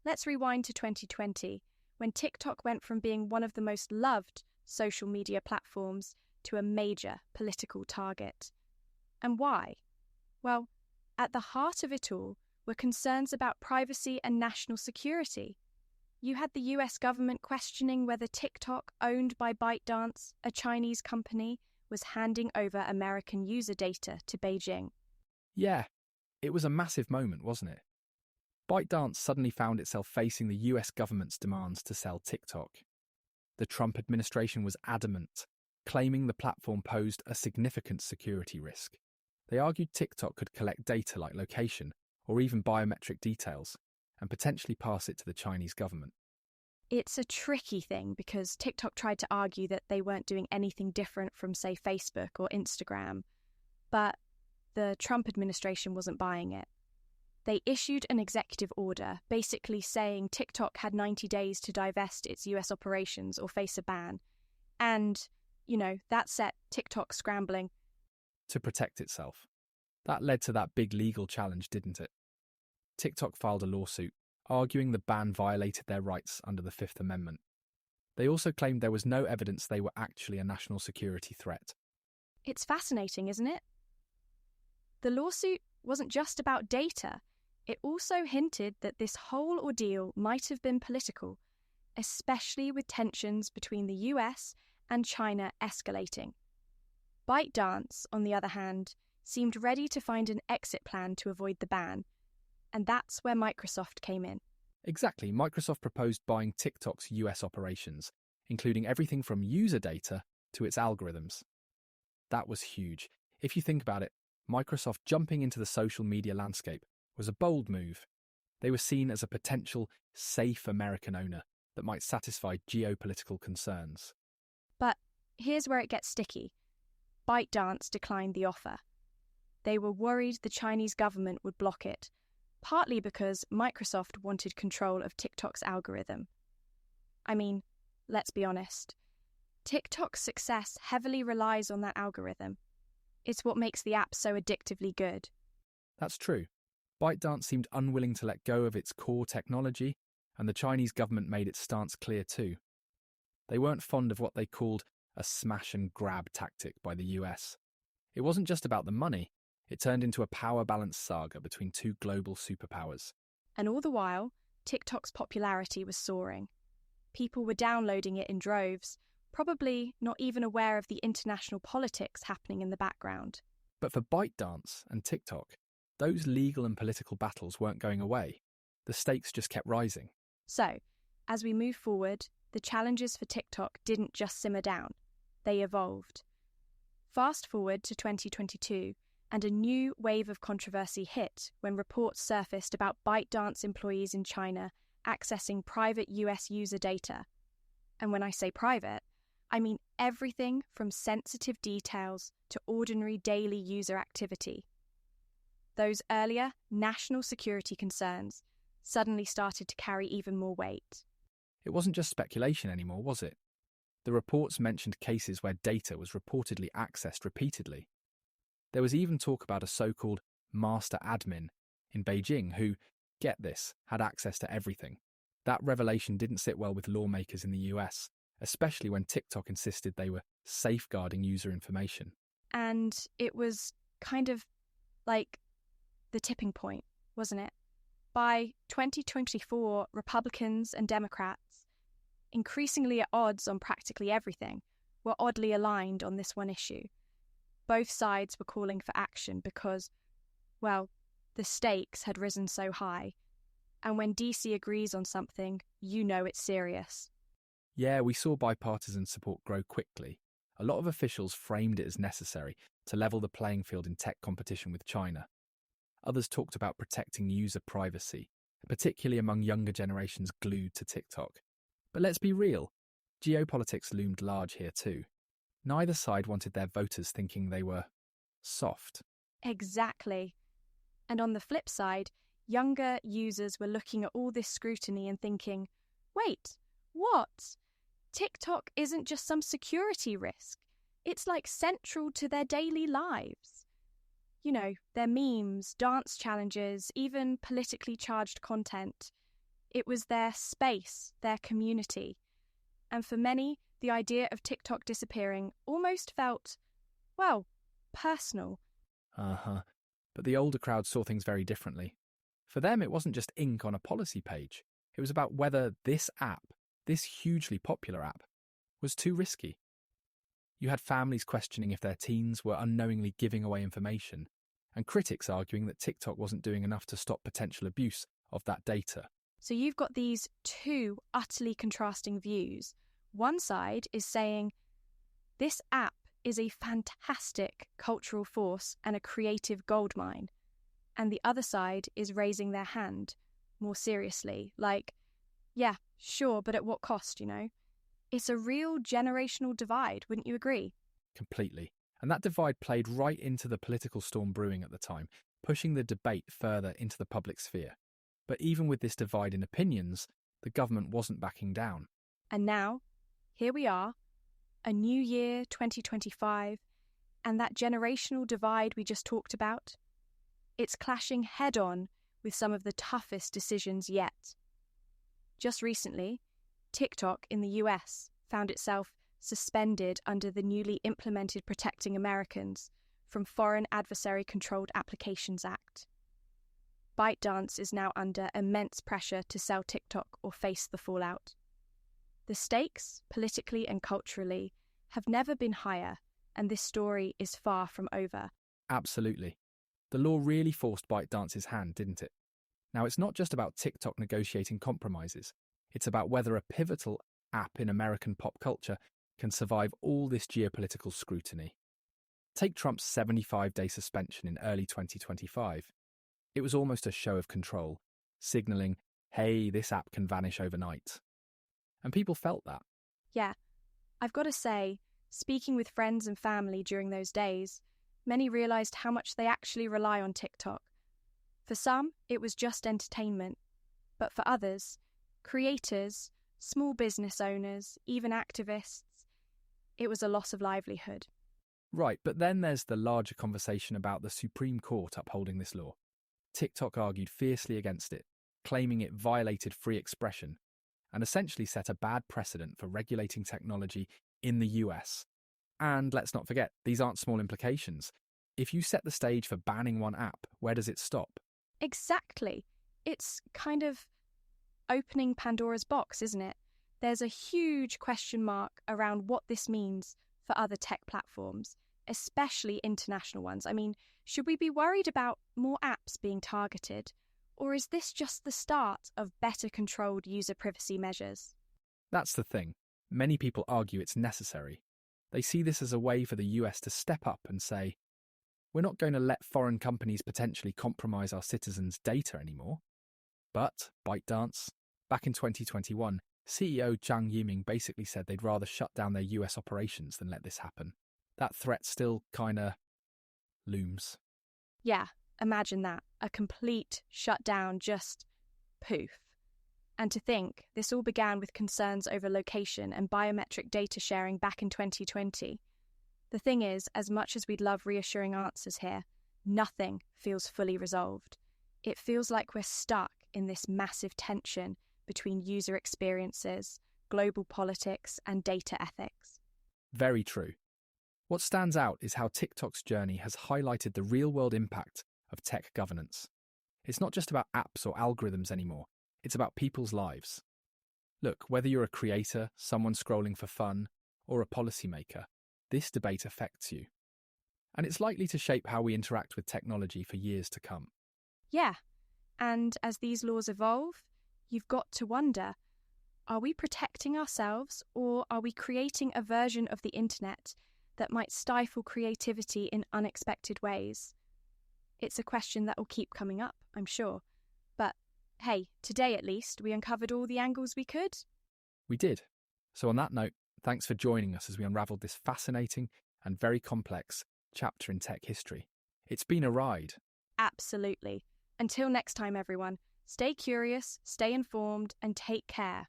Let's rewind to 2020, when TikTok went from being one of the most loved social media platforms to a major political target. And why? Well, at the heart of it all were concerns about privacy and national security. You had the US government questioning whether TikTok, owned by ByteDance, a Chinese company, was handing over American user data to Beijing. Yeah, it was a massive moment, wasn't it? ByteDance suddenly found itself facing the US government's demands to sell TikTok. The Trump administration was adamant, claiming the platform posed a significant security risk. They argued TikTok could collect data like location or even biometric details and potentially pass it to the Chinese government. It's a tricky thing because TikTok tried to argue that they weren't doing anything different from, say, Facebook or Instagram, but the Trump administration wasn't buying it. They issued an executive order basically saying TikTok had 90 days to divest its US operations or face a ban. And, that set TikTok scrambling to protect itself. That led to that big legal challenge, didn't it? TikTok filed a lawsuit, arguing the ban violated their rights under the Fifth Amendment. They also claimed there was no evidence they were actually a national security threat. It's fascinating, isn't it? The lawsuit wasn't just about data. It also hinted that this whole ordeal might have been political, especially with tensions between the US and China escalating. ByteDance, on the other hand, seemed ready to find an exit plan to avoid the ban, and that's where Microsoft came in. Exactly, Microsoft proposed buying TikTok's US operations, including everything from user data to its algorithms. That was huge. If you think about it, Microsoft jumping into the social media landscape was a bold move. They were seen as a potential safe American owner that might satisfy geopolitical concerns. But here's where it gets sticky. ByteDance declined the offer. They were worried the Chinese government would block it, partly because Microsoft wanted control of TikTok's algorithm. I mean, let's be honest. TikTok's success heavily relies on that algorithm. It's what makes the app so addictively good. That's true. ByteDance seemed unwilling to let go of its core technology, and the Chinese government made its stance clear too. They weren't fond of what they called a smash-and-grab tactic by the US. It wasn't just about the money. It turned into a power balance saga between two global superpowers. And all the while, TikTok's popularity was soaring. People were downloading it in droves, probably not even aware of the international politics happening in the background. But for ByteDance and TikTok, those legal and political battles weren't going away. The stakes just kept rising. So, as we move forward, the challenges for TikTok didn't just simmer down. They evolved. Fast forward to 2022, and a new wave of controversy hit when reports surfaced about ByteDance employees in China accessing private US user data. And when I say private, I mean everything from sensitive details to ordinary daily user activity. Those earlier national security concerns suddenly started to carry even more weight. It wasn't just speculation anymore, was it? The reports mentioned cases where data was reportedly accessed repeatedly. There was even talk about a so-called master admin in Beijing who, get this, had access to everything. That revelation didn't sit well with lawmakers in the US, especially when TikTok insisted they were safeguarding user information. And it was kind of like the tipping point, wasn't it? By 2024, Republicans and Democrats, increasingly at odds on practically everything, were oddly aligned on this one issue. Both sides were calling for action because, well, the stakes had risen so high. And when DC agrees on something, you know it's serious. Yeah, we saw bipartisan support grow quickly. A lot of officials framed it as necessary to level the playing field in tech competition with China. Others talked about protecting user privacy, particularly among younger generations glued to TikTok. But let's be real, geopolitics loomed large here too. Neither side wanted their voters thinking they were soft. Exactly. And on the flip side, younger users were looking at all this scrutiny and thinking, wait, what? TikTok isn't just some security risk. It's like central to their daily lives. You know, their memes, dance challenges, even politically charged content. It was their space, their community. And for many, the idea of TikTok disappearing almost felt, well, personal. But the older crowd saw things very differently. For them, it wasn't just ink on a policy page. It was about whether this app, this hugely popular app, was too risky. You had families questioning if their teens were unknowingly giving away information, and critics arguing that TikTok wasn't doing enough to stop potential abuse of that data. So you've got these two utterly contrasting views. One side is saying, this app is a fantastic cultural force and a creative goldmine. And the other side is raising their hand more seriously, like, yeah, sure, but at what cost, you know? It's a real generational divide, wouldn't you agree? Completely. And that divide played right into the political storm brewing at the time, pushing the debate further into the public sphere. But even with this divide in opinions, the government wasn't backing down. And now, here we are, a new year, 2025, and that generational divide we just talked about, it's clashing head-on with some of the toughest decisions yet. Just recently, TikTok in the US found itself suspended under the newly implemented Protecting Americans from Foreign Adversary-Controlled Applications Act. ByteDance is now under immense pressure to sell TikTok or face the fallout. The stakes, politically and culturally, have never been higher, and this story is far from over. Absolutely. The law really forced ByteDance's hand, didn't it? Now, it's not just about TikTok negotiating compromises. It's about whether a pivotal app in American pop culture can survive all this geopolitical scrutiny. Take Trump's 75-day suspension in early 2025. It was almost a show of control, signalling, hey, this app can vanish overnight. And people felt that. Yeah, I've got to say, speaking with friends and family during those days, many realised how much they actually rely on TikTok. For some, it was just entertainment. But for others, creators, small business owners, even activists, it was a loss of livelihood. Right, but then there's the larger conversation about the Supreme Court upholding this law. TikTok argued fiercely against it, claiming it violated free expression and essentially set a bad precedent for regulating technology in the US. And let's not forget, these aren't small implications. If you set the stage for banning one app, where does it stop? Exactly. It's kind of opening Pandora's box, isn't it? There's a huge question mark around what this means for other tech platforms, especially international ones. I mean, should we be worried about more apps being targeted? Or is this just the start of better controlled user privacy measures? That's the thing. Many people argue it's necessary. They see this as a way for the US to step up and say, we're not going to let foreign companies potentially compromise our citizens' data anymore. But ByteDance, back in 2021, CEO Zhang Yiming basically said they'd rather shut down their US operations than let this happen. That threat still kinda looms. Yeah, imagine that. A complete shutdown, just poof. And to think, this all began with concerns over location and biometric data sharing back in 2020. The thing is, as much as we'd love reassuring answers here, nothing feels fully resolved. It feels like we're stuck in this massive tension between user experiences, global politics, and data ethics. Very true. What stands out is how TikTok's journey has highlighted the real-world impact of tech governance. It's not just about apps or algorithms anymore, it's about people's lives. Look, whether you're a creator, someone scrolling for fun, or a policymaker, this debate affects you. And it's likely to shape how we interact with technology for years to come. Yeah, and as these laws evolve, you've got to wonder, are we protecting ourselves or are we creating a version of the internet that might stifle creativity in unexpected ways? It's a question that will keep coming up, I'm sure. But hey, today at least, we uncovered all the angles we could. We did. So on that note, thanks for joining us as we unravelled this fascinating and very complex chapter in tech history. It's been a ride. Absolutely. Until next time, everyone, stay curious, stay informed, and take care.